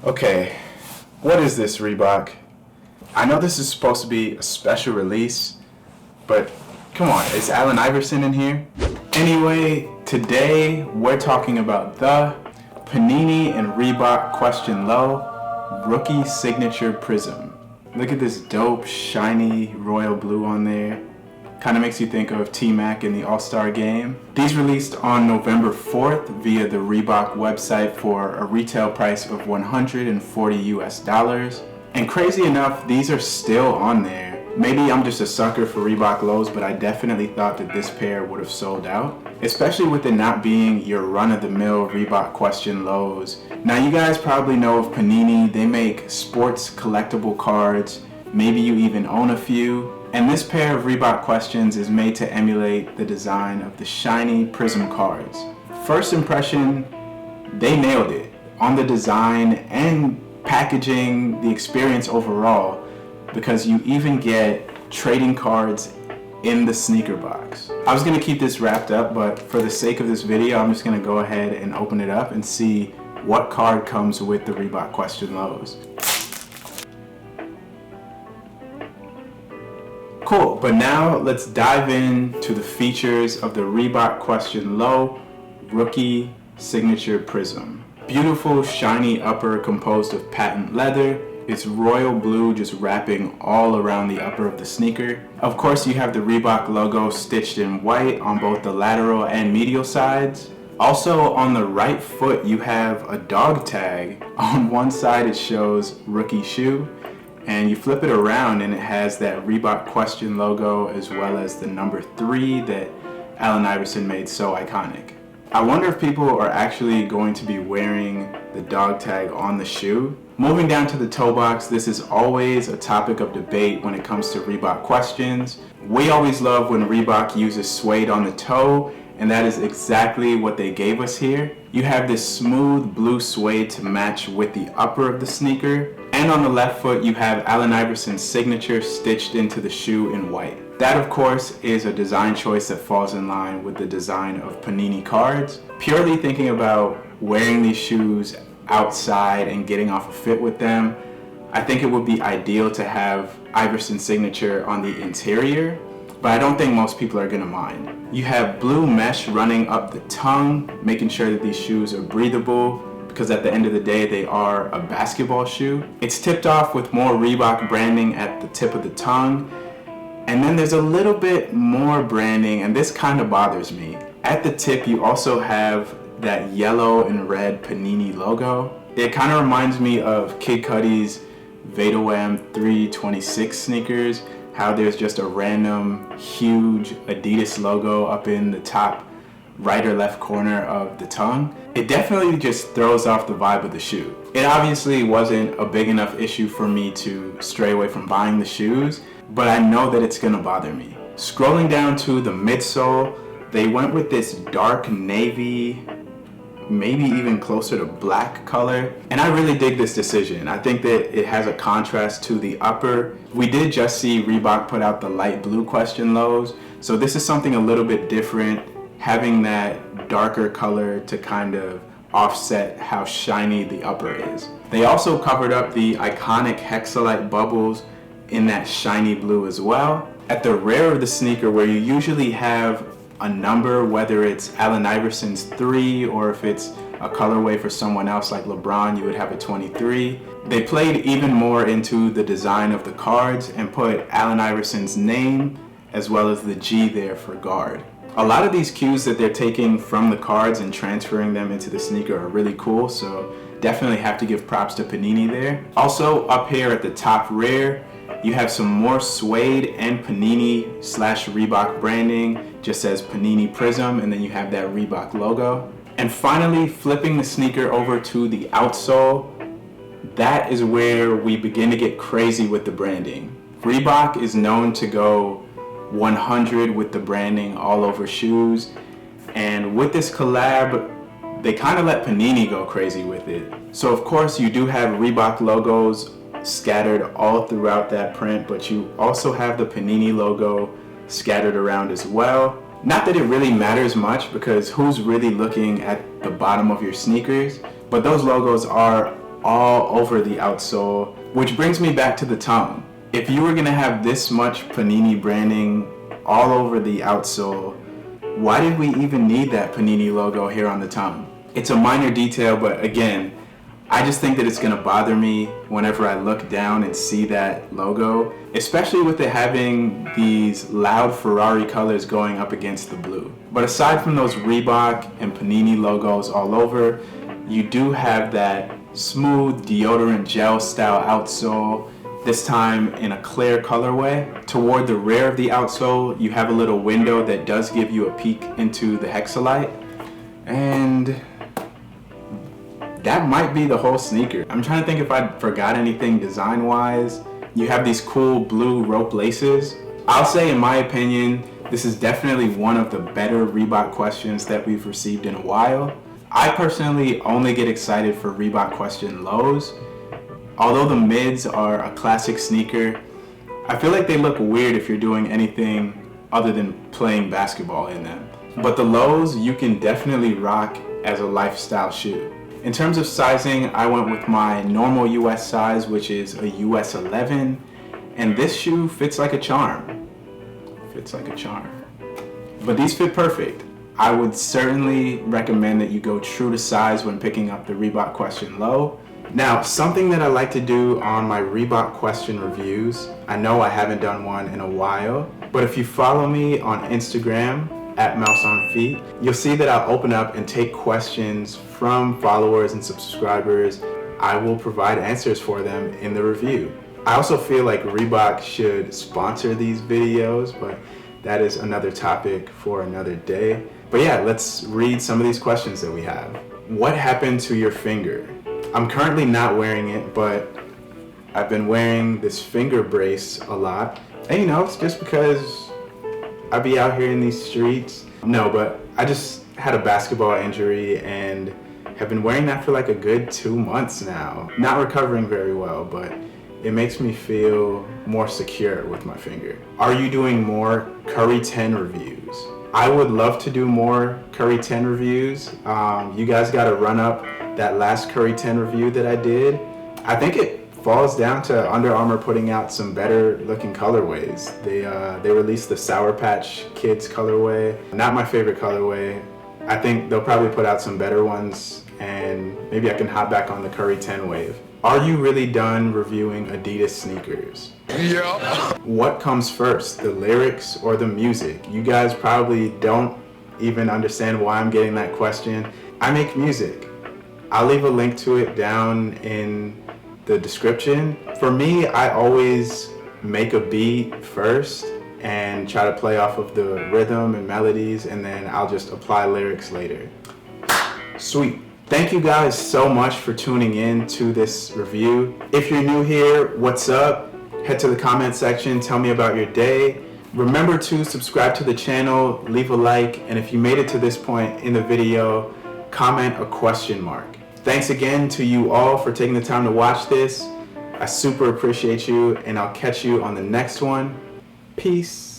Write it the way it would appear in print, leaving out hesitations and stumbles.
Okay, what is this, Reebok? I know this is supposed to be a special release, but come on, is Allen Iverson in here? Anyway, today we're talking about the Panini and Reebok Question Low Rookie Signature Prizm. Look at this dope, shiny royal blue on there. Kind of makes you think of T-Mac in the All-Star game. These released on November 4th via the Reebok website for a retail price of $140 US. And crazy enough, these are still on there. Maybe I'm just a sucker for Reebok lows, but I definitely thought that this pair would have sold out, especially with it not being your run-of-the-mill Reebok Question lows. Now you guys probably know of Panini. They make sports collectible cards. Maybe you even own a few. And this pair of Reebok Questions is made to emulate the design of the shiny Prizm cards. First impression, they nailed it on the design and packaging, the experience overall, because you even get trading cards in the sneaker box. I was gonna keep this wrapped up, but for the sake of this video, I'm just gonna go ahead and open it up and see what card comes with the Reebok Question lows. Cool, but now let's dive into the features of the Reebok Question Low Rookie Signature Prizm. Beautiful shiny upper composed of patent leather. It's royal blue just wrapping all around the upper of the sneaker. Of course, you have the Reebok logo stitched in white on both the lateral and medial sides. Also on the right foot you have a dog tag. On one side it shows rookie shoe, and you flip it around and it has that Reebok Question logo as well as the number 3 that Allen Iverson made so iconic. I wonder if people are actually going to be wearing the dog tag on the shoe. Moving down to the toe box, this is always a topic of debate when it comes to Reebok Questions. We always love when Reebok uses suede on the toe, and that is exactly what they gave us here. You have this smooth blue suede to match with the upper of the sneaker. And on the left foot, you have Allen Iverson's signature stitched into the shoe in white. That, of course, is a design choice that falls in line with the design of Panini cards. Purely thinking about wearing these shoes outside and getting off a fit with them, I think it would be ideal to have Iverson's signature on the interior, but I don't think most people are gonna mind. You have blue mesh running up the tongue, making sure that these shoes are breathable, because at the end of the day, they are a basketball shoe. It's tipped off with more Reebok branding at the tip of the tongue. And then there's a little bit more branding, and this kind of bothers me. At the tip, you also have that yellow and red Panini logo. It kind of reminds me of Kid Cudi's Veda 326 sneakers, how there's just a random huge Adidas logo up in the top right or left corner of the tongue. It definitely just throws off the vibe of the shoe. It obviously wasn't a big enough issue for me to stray away from buying the shoes, but I know that it's gonna bother me. Scrolling down to the midsole, they went with this dark navy, maybe even closer to black color, and I really dig this decision. I think that it has a contrast to the upper. We did just see Reebok put out the light blue Question lows, so this is something a little bit different, having that darker color to kind of offset how shiny the upper is. They also covered up the iconic Hexalite bubbles in that shiny blue as well. At the rear of the sneaker, where you usually have a number, whether it's Allen Iverson's 3 or if it's a colorway for someone else like LeBron, you would have a 23. They played even more into the design of the cards and put Allen Iverson's name as well as the G there for guard. A lot of these cues that they're taking from the cards and transferring them into the sneaker are really cool, so definitely have to give props to Panini there. Also up here at the top rear, you have some more suede and Panini / Reebok branding. Just says Panini Prizm, and then you have that Reebok logo. And finally, flipping the sneaker over to the outsole, that is where we begin to get crazy with the branding. Reebok is known to go 100 with the branding all over shoes, and with this collab they kind of let Panini go crazy with it. So of course you do have Reebok logos scattered all throughout that print, but you also have the Panini logo scattered around as well. Not that it really matters much, because who's really looking at the bottom of your sneakers, but those logos are all over the outsole, which brings me back to the tongue. If you were gonna have this much Panini branding all over the outsole, why did we even need that Panini logo here on the tongue? It's a minor detail, but again, I just think that it's gonna bother me whenever I look down and see that logo, especially with it having these loud Ferrari colors going up against the blue. But aside from those Reebok and Panini logos all over, you do have that smooth deodorant gel style outsole, this time in a clear colorway. Toward the rear of the outsole, you have a little window that does give you a peek into the Hexalite. And that might be the whole sneaker. I'm trying to think if I forgot anything design-wise. You have these cool blue rope laces. I'll say, in my opinion, this is definitely one of the better Reebok questions that we've received in a while. I personally only get excited for Reebok question lows. Although the mids are a classic sneaker, I feel like they look weird if you're doing anything other than playing basketball in them. But the lows, you can definitely rock as a lifestyle shoe. In terms of sizing, I went with my normal US size, which is a US 11, and this shoe fits like a charm. Fits like a charm. But these fit perfect. I would certainly recommend that you go true to size when picking up the Reebok question low. Now, something that I like to do on my Reebok question reviews, I know I haven't done one in a while, but if you follow me on Instagram, @MouseOnFeet, you'll see that I'll open up and take questions from followers and subscribers. I will provide answers for them in the review. I also feel like Reebok should sponsor these videos, but that is another topic for another day. But yeah, let's read some of these questions that we have. What happened to your finger? I'm currently not wearing it, but I've been wearing this finger brace a lot. And you know, it's just because I be out here in these streets. No, but I just had a basketball injury and have been wearing that for like a good 2 months now. Not recovering very well, but it makes me feel more secure with my finger. Are you doing more Curry 10 reviews? I would love to do more Curry 10 reviews. You guys got to run up that last Curry 10 review that I did. I think it falls down to Under Armour putting out some better looking colorways. They released the Sour Patch Kids colorway. Not my favorite colorway. I think they'll probably put out some better ones, and maybe I can hop back on the Curry 10 wave. Are you really done reviewing Adidas sneakers? Yeah. What comes first, the lyrics or the music? You guys probably don't even understand why I'm getting that question. I make music. I'll leave a link to it down in the description. For me, I always make a beat first and try to play off of the rhythm and melodies, and then I'll just apply lyrics later. Sweet. Thank you guys so much for tuning in to this review. If you're new here, what's up? Head to the comment section, tell me about your day. Remember to subscribe to the channel, leave a like, and if you made it to this point in the video, comment a question mark. Thanks again to you all for taking the time to watch this. I super appreciate you, and I'll catch you on the next one. Peace.